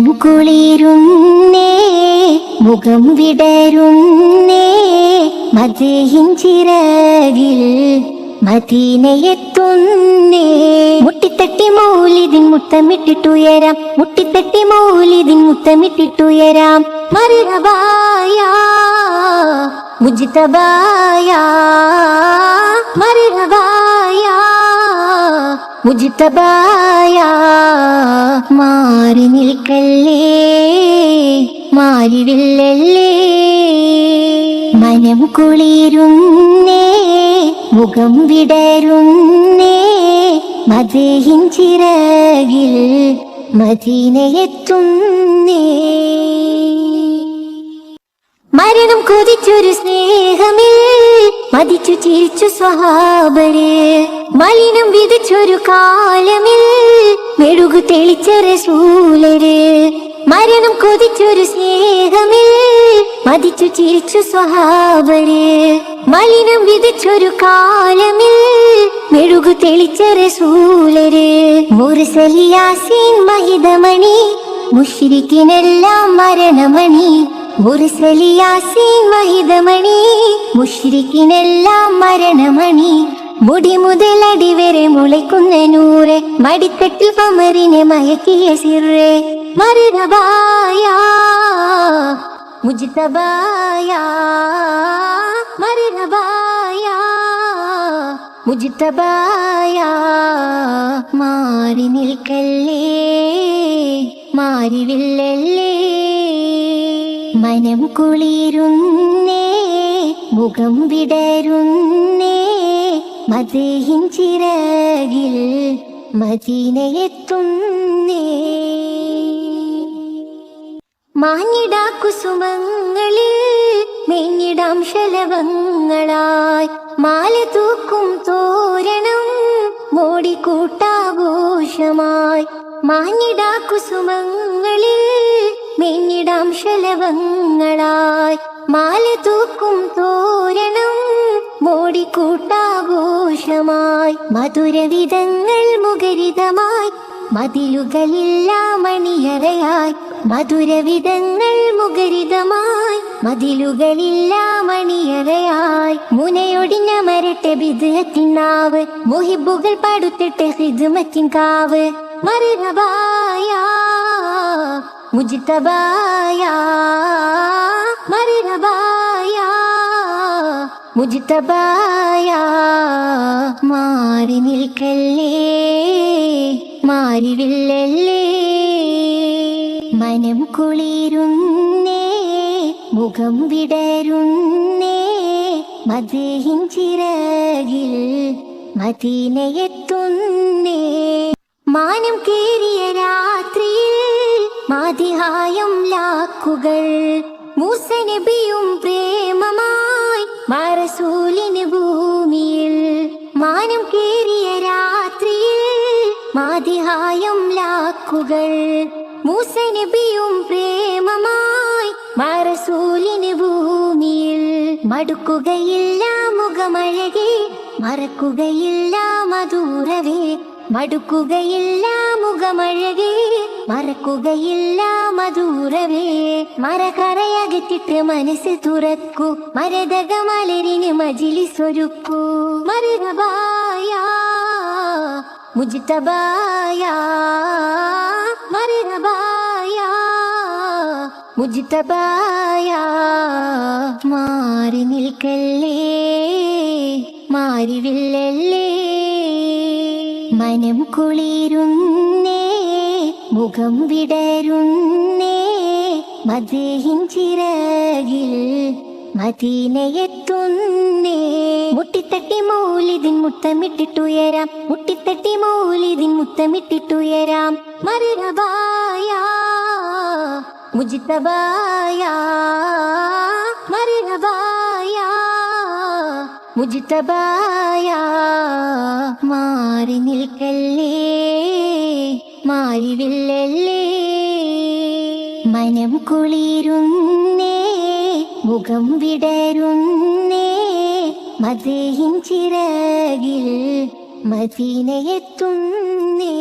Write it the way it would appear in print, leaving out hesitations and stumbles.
മനം കുളിരുന്നേ, മുഖം വിടരുന്നേ, മദീഹിൻ ചിറകിൽ മദീനയെത്തുന്നേ. മുട്ടിത്തട്ടി മൗലിദിൻ മുത്തമിട്ടിട്ടുയരാം, മുട്ടിത്തട്ടി മൗലിദിൻ മുത്തമിട്ടിട്ടുയരാം. മർഹബായ മുജ്തബായ, മർഹബായ മുജ്തബായ. മാറി നിൽക്കല്ലേ, മാറിവില്ലല്ലേ. മനം കുളിരുന്നേ, മുഖം വിടരുന്നേ, മദീഹിൻ ചിറകിൽ മദീനയെത്തുന്നേ. മരണം കൊതിച്ചൊരു സ്നേഹമേ, മതിച്ചു ചിരിച്ചു സ്വഹാബരെ. മലിനം വിധിച്ചൊരു കാലമിൽ മെഴുകു തെളിച്ച റസൂലരെ. മരണം കൊതിച്ചൊരു സ്നേഹമേ, മതിച്ചു ചിരിച്ചു സ്വഹാബരെ. മലിനം വിധിച്ചൊരു കാലമിൽ മെഴുകു തെളിച്ച റസൂലരെ. മുർസലി യാസീൻ മഹിതമണി, മുശ്രിക്കിനെല്ലാം മരണമണി. മുർസലി യാസീൻ മഹിതമണി, മുശ്രിക്കിനെല്ലാം മരണമണി. മുടി മുതലടി വരെ മുളയ്ക്കുന്ന നൂറെ, മടിത്തട്ടിൽ കമറിനെ മയക്കിയ സിറെ. മർഹബായ മുജ്തബായ, മർഹബായ മുജ്തബായ. മാറി നിൽക്കല്ലേ, മാറിവില്ലല്ലേ. മനം കുളിരുന്നേ, മുഖം വിടരുന്നേ, മദീഹിൻ ചിറകിൽ മദീനയെത്തുന്നേ. മാഞ്ഞിടാ കുസുമങ്ങളിൽ മേഞ്ഞിടാം ശലഭങ്ങളായി. മാല തൂക്കും തോരണം മോടിക്കൂട്ടാഘോഷമായി. മാഞ്ഞിടാ കുസുമങ്ങളിൽ മേഞ്ഞിടാം ശലഭങ്ങളായി. മാല തൂക്കും തോരണം മോടിക്കൂട്ടാഘോഷമായി. മധുരവിധങ്ങൾ മുഖരിതമായി, മതിലുകളില്ല മണിയറയായി. മധുരവിധങ്ങൾ മുഖരിതമായി, മതിലുകളില്ല മണിയറയായി. മുനയൊടിഞ്ഞ മരട്ടെ ബിദ്അത്തിനാവ്, മുഹിബുകൾ പടുത്തിട്ട് ഹിദ്മത്തിൻ കാവ്. മർഹബായ മുജ്തബായ, മർഹബായ മുജ്തബായ. മാറി നിൽക്കല്ലേ, മാറിവില്ലല്ലേ. മനം കുളിരുന്നേ, മുഖം വിടരുന്നേ, മദീഹിൻ ചിറകിൽ മദീനയെത്തുന്നേ. മാനം കേറിയ രാത്രിയിൽ മാതിഹായം ലാക്കുകൾ, മൂസ നബിയും പ്രേമമായി റസൂലിന് ഭൂമിയിൽ. മാനം കേറിയ രാത്രിയിൽ മാതിഹായം ലാക്കുകൾ, മൂസ നബിയും പ്രേമമായി റസൂലിന് ഭൂമിയിൽ. മടുക്കുകയില്ല മുഖമഴകെ, മറക്കുകയില്ല മധുരവേ. മടുക്കുകയില്ല മുഖമഴകെ, മറക്കുകയില്ല മധുരവേ. മരകറയകറ്റിട്ട് മനസ്സ് തുറക്കൂ, മരതക മലരിന് മജിലിസൊരുക്കൂ. മർഹബായ മുജ്തബായ, മർഹബായ മുജ്തബായ. മാറി നിൽക്കല്ലേ, മാറിവില്ലല്ലേ. മനം കുളിരുന്നേ, മുഖം വിടരുന്നേ, മദീഹിൻ ചിറകിൽ മദീനയെത്തുന്നേ. മുട്ടിത്തട്ടി മൗലിദിൻ മുത്തമിട്ടിട്ടുയരാം, മുട്ടിത്തട്ടി മൗലിദിൻ മുത്തമിട്ടിട്ടുയരാം. മർഹബായ മുജ്തബായ, മർഹബായ മുജ്തബായ. മാറി നിൽക്കല്ലേ, മാറിവില്ലല്ലേ. മനം കുളിരുന്നേ, മുഖം വിടരുന്നേ, മദീഹിൻ ചിറകിൽ മദീനയെത്തുന്നേ.